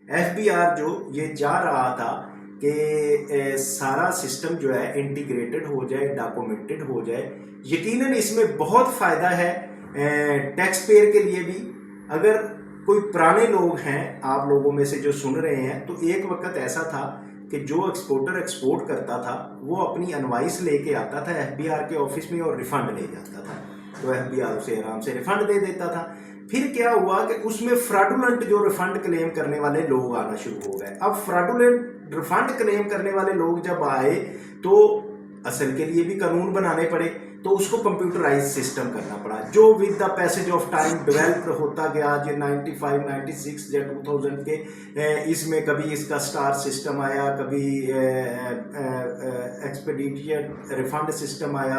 FBR जो ये जा रहा था कि सारा सिस्टम जो है इंटीग्रेटेड हो जाए, डॉक्यूमेंटेड हो जाए। यकीनन इसमें बहुत फ़ायदा है टैक्स पेयर के लिए भी। अगर कोई पुराने लोग हैं आप लोगों में से जो सुन रहे हैं, तो एक वक्त ऐसा था कि जो एक्सपोर्टर एक्सपोर्ट करता था वो अपनी इनवॉइस लेके आता था एफबीआर के ऑफिस में और रिफंड ले जाता था, तो एफबीआर उसे आराम से रिफंड दे देता था। फिर क्या हुआ कि उसमें फ्रॉडुलेंट जो रिफंड क्लेम करने वाले लोग आना शुरू हो गए। अब फ्रॉडुलेंट रिफंड क्लेम करने वाले लोग जब आए तो असल के लिए भी कानून बनाने पड़े, तो उसको कंप्यूटराइज सिस्टम करना पड़ा, जो with the passage of time develop होता गया। जो 95, 96 या 2000 के इसमें कभी इसका स्टार सिस्टम आया, कभी एक्सपेडिटिव रिफंड सिस्टम आया,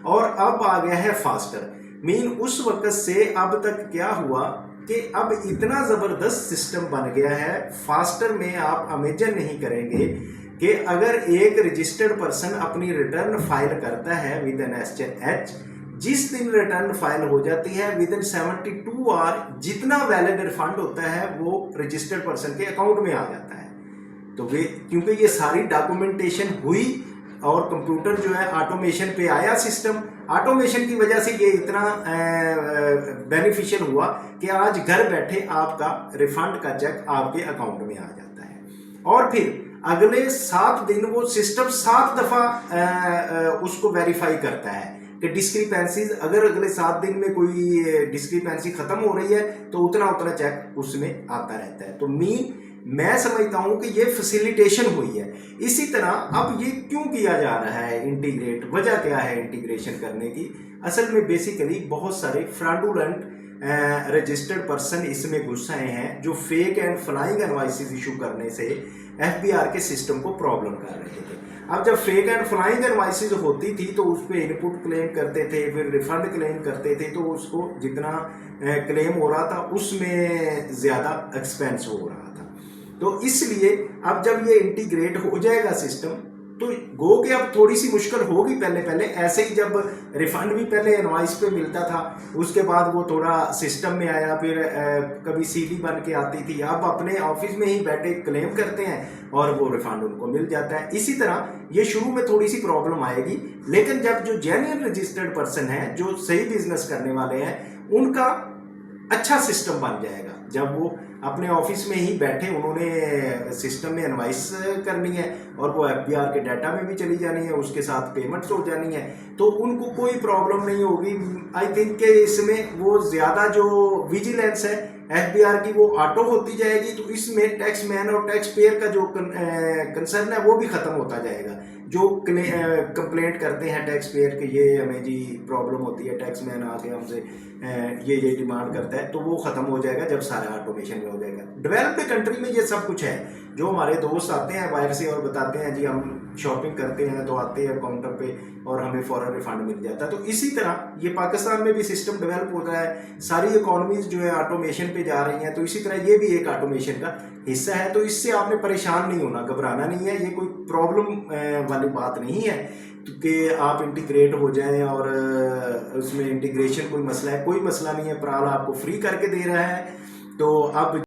और अब आ गया है फास्टर। मीन उस वक्त से अब तक क्या हुआ कि अब इतना ज़बरदस्त सिस्टम बन गया है। फास्टर में आप इमेजिन नहीं करेंगे कि अगर एक रजिस्टर्ड पर्सन अपनी रिटर्न फाइल करता है विद एन एच, जिस दिन रिटर्न फाइल हो जाती है विद इन 72 आवर जितना वैलिड रिफंड होता है वो रजिस्टर्ड पर्सन के अकाउंट में आ जाता है। तो वे क्योंकि ये सारी डॉक्यूमेंटेशन हुई और कंप्यूटर जो है ऑटोमेशन पे आया सिस्टम, ऑटोमेशन की वजह से ये इतना बेनिफिशियल हुआ कि आज घर बैठे आपका रिफंड का चेक आपके अकाउंट में आ जाता है। और फिर अगले 7 दिन वो सिस्टम 7 दफ़ा उसको वेरीफाई करता है कि डिस्क्रिपेंसीज, अगर अगले 7 दिन में कोई डिस्क्रिपेंसी खत्म हो रही है तो उतना उतना चेक उसमें आता रहता है। तो मैं समझता हूं कि ये फैसिलिटेशन हुई है। इसी तरह अब ये क्यों किया जा रहा है इंटीग्रेट, वजह क्या है इंटीग्रेशन करने की? असल में बेसिकली बहुत सारे फ्रॉडुलेंट रजिस्टर्ड पर्सन इसमें घुस आए हैं जो fake and flying invoices issue करने से एफबीआर के सिस्टम को प्रॉब्लम कर रहे थे। अब जब फेक एंड फ्लाइंग इनवॉइसेस होती थी तो उस पर इनपुट क्लेम करते थे, फिर रिफंड क्लेम करते थे, तो उसको जितना क्लेम हो रहा था उसमें ज़्यादा एक्सपेंस हो रहा था। तो इसलिए अब जब ये इंटीग्रेट हो जाएगा सिस्टम तो गो के अब थोड़ी सी मुश्किल होगी। पहले ऐसे ही जब रिफंड भी पहले इनवॉइस पे मिलता था, उसके बाद वो थोड़ा सिस्टम में आया, फिर कभी सीडी बन के आती थी, अब अपने ऑफिस में ही बैठे क्लेम करते हैं और वो रिफंड उनको मिल जाता है। इसी तरह ये शुरू में थोड़ी सी प्रॉब्लम आएगी, लेकिन जब जो जेन्युइन रजिस्टर्ड पर्सन है, जो सही बिजनेस करने वाले हैं, उनका अच्छा सिस्टम बन जाएगा। जब वो अपने ऑफिस में ही बैठे उन्होंने सिस्टम में इनवॉइस करनी है और वो एफबीआर के डाटा में भी चली जानी है, उसके साथ पेमेंट्स हो जानी है, तो उनको कोई प्रॉब्लम नहीं होगी। आई थिंक कि इसमें वो ज़्यादा जो विजिलेंस है एफबीआर की वो ऑटो होती जाएगी, तो इसमें टैक्स मैन और टैक्स पेयर का जो कंसर्न है वो भी ख़त्म होता जाएगा। जो कंप्लेंट करते हैं टैक्स पेयर के ये हमें जी प्रॉब्लम होती है, टैक्स मैन आके हमसे ये डिमांड करता है, तो वो ख़त्म हो जाएगा जब सारा ऑटोमेशन में हो जाएगा। डेवलप्ड कंट्री में ये सब कुछ है। जो हमारे दोस्त आते हैं बाहर से और बताते हैं जी हम शॉपिंग करते हैं, तो आते हैं काउंटर पे और हमें फौरन रिफंड मिल जाता है। तो इसी तरह ये पाकिस्तान में भी सिस्टम डेवलप हो रहा है, सारी इकोनॉमीज जो है ऑटोमेशन पे जा रही हैं, तो इसी तरह ये भी एक ऑटोमेशन का हिस्सा है। तो इससे आपने परेशान नहीं होना, घबराना नहीं है, ये कोई प्रॉब्लम वाली बात नहीं है कि आप इंटीग्रेट हो जाएं और उसमें इंटीग्रेशन कोई मसला है, कोई मसला नहीं है। प्राल आपको फ्री करके दे रहा है। तो अब